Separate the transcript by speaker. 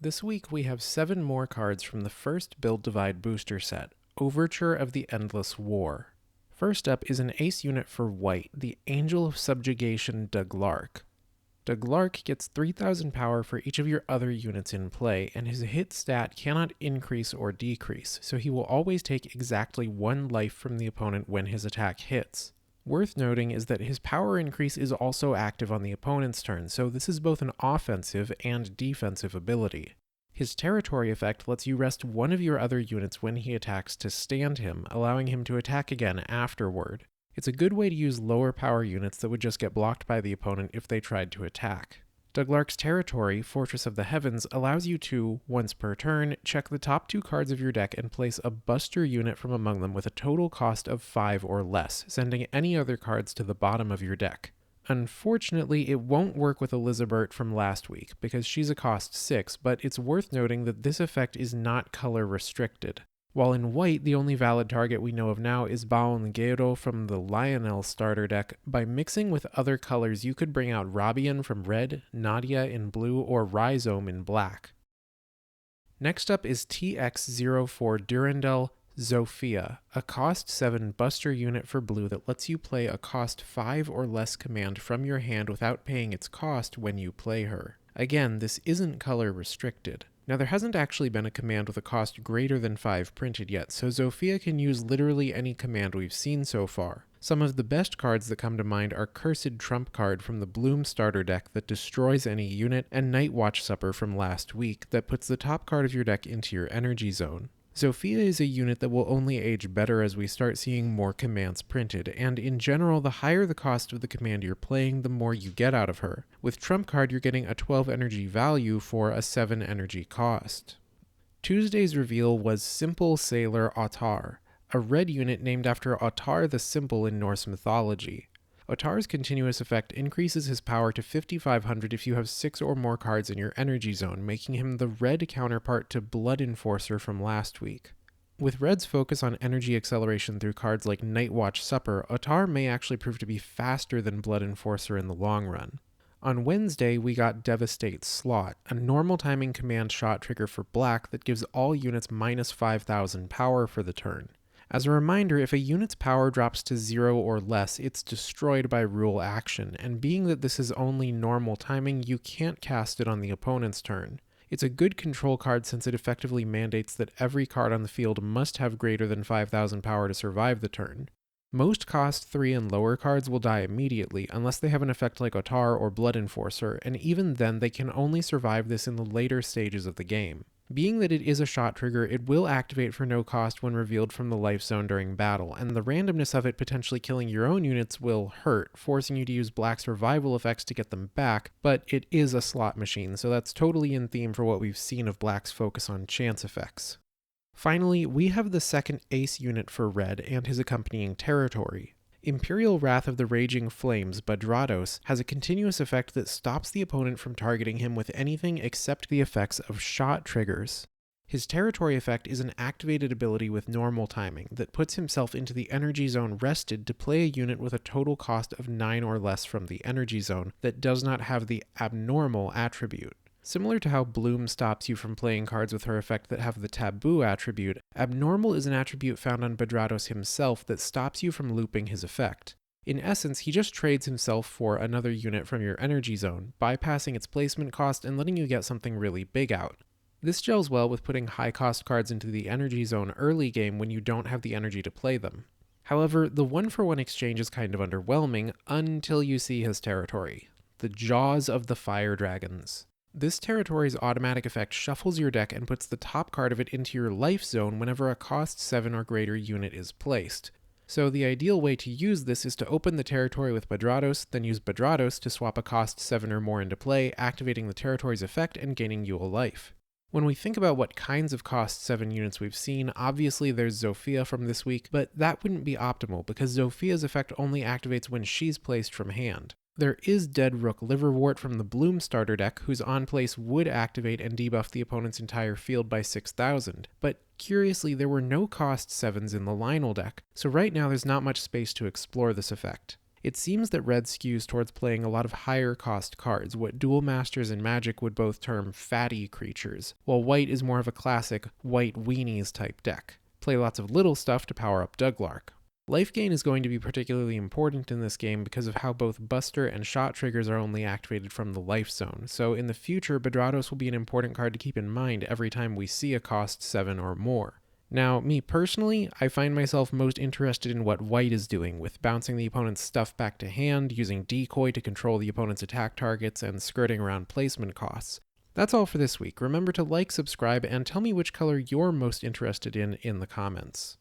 Speaker 1: This week we have 7 more cards from the first Build Divide booster set, Overture of the Endless War. First up is an ace unit for white, the Angel of Subjugation Douglark. Douglark gets 3000 power for each of your other units in play, and his hit stat cannot increase or decrease, so he will always take exactly 1 life from the opponent when his attack hits. Worth noting is that his power increase is also active on the opponent's turn, so this is both an offensive and defensive ability. His territory effect lets you rest one of your other units when he attacks to stand him, allowing him to attack again afterward. It's a good way to use lower power units that would just get blocked by the opponent if they tried to attack. Douglark's territory, Fortress of the Heavens, allows you to, once per turn, check the top 2 cards of your deck and place a buster unit from among them with a total cost of 5 or less, sending any other cards to the bottom of your deck. Unfortunately, it won't work with Elizabeth from last week, because she's a cost 6, but it's worth noting that this effect is not color restricted. While in white, the only valid target we know of now is Baonguero from the Lionel starter deck. By mixing with other colors, you could bring out Rabian from red, Nadia in blue, or Rhizome in black. Next up is TX04 Durandal Zofia, a cost 7 buster unit for blue that lets you play a cost 5 or less command from your hand without paying its cost when you play her. Again, this isn't color restricted. Now, there hasn't actually been a command with a cost greater than 5 printed yet, so Zofia can use literally any command we've seen so far. Some of the best cards that come to mind are Cursed Trump card from the Bloom starter deck that destroys any unit, and Night Watch Supper from last week that puts the top card of your deck into your energy zone. Zofia is a unit that will only age better as we start seeing more commands printed, and in general, the higher the cost of the command you're playing, the more you get out of her. With Trump card, you're getting a 12 energy value for a 7 energy cost. Tuesday's reveal was Simple Sailor Óttar, a red unit named after Óttar the Simple in Norse mythology. Óttar's continuous effect increases his power to 5500 if you have 6 or more cards in your energy zone, making him the red counterpart to Blood Enforcer from last week. With red's focus on energy acceleration through cards like Night Watch Supper, Óttar may actually prove to be faster than Blood Enforcer in the long run. On Wednesday, we got Devastate Slot, a normal timing command shot trigger for black that gives all units minus 5000 power for the turn. As a reminder, if a unit's power drops to 0 or less, it's destroyed by rule action, and being that this is only normal timing, you can't cast it on the opponent's turn. It's a good control card since it effectively mandates that every card on the field must have greater than 5000 power to survive the turn. Most cost 3 and lower cards will die immediately, unless they have an effect like Óttar or Blood Enforcer, and even then they can only survive this in the later stages of the game. Being that it is a shot trigger, it will activate for no cost when revealed from the life zone during battle, and the randomness of it potentially killing your own units will hurt, forcing you to use black's revival effects to get them back, but it is a slot machine, so that's totally in theme for what we've seen of black's focus on chance effects. Finally, we have the second ace unit for red and his accompanying territory. Imperial Wrath of the Raging Flames, Badratos, has a continuous effect that stops the opponent from targeting him with anything except the effects of shot triggers. His territory effect is an activated ability with normal timing that puts himself into the energy zone rested to play a unit with a total cost of 9 or less from the energy zone that does not have the abnormal attribute. Similar to how Bloom stops you from playing cards with her effect that have the taboo attribute, abnormal is an attribute found on Badratos himself that stops you from looping his effect. In essence, he just trades himself for another unit from your energy zone, bypassing its placement cost and letting you get something really big out. This gels well with putting high cost cards into the energy zone early game when you don't have the energy to play them. However, the 1-for-1 exchange is kind of underwhelming until you see his territory, the Jaws of the Fire Dragons. This territory's automatic effect shuffles your deck and puts the top card of it into your life zone whenever a cost 7 or greater unit is placed. So the ideal way to use this is to open the territory with Badratos, then use Badratos to swap a cost 7 or more into play, activating the territory's effect and gaining you a life. When we think about what kinds of cost 7 units we've seen, obviously there's Zofia from this week, but that wouldn't be optimal because Zofia's effect only activates when she's placed from hand. There is Dead Rook Liverwort from the Bloom starter deck, whose on-place would activate and debuff the opponent's entire field by 6,000, but curiously there were no cost 7s in the Lionel deck, so right now there's not much space to explore this effect. It seems that red skews towards playing a lot of higher cost cards, what dual masters in Magic would both term fatty creatures, while white is more of a classic white weenies type deck. Play lots of little stuff to power up Douglark. Life gain is going to be particularly important in this game because of how both Buster and Shot triggers are only activated from the life zone, so in the future Badratos will be an important card to keep in mind every time we see a cost 7 or more. Now, me personally, I find myself most interested in what white is doing, with bouncing the opponent's stuff back to hand, using decoy to control the opponent's attack targets, and skirting around placement costs. That's all for this week. Remember to like, subscribe, and tell me which color you're most interested in the comments.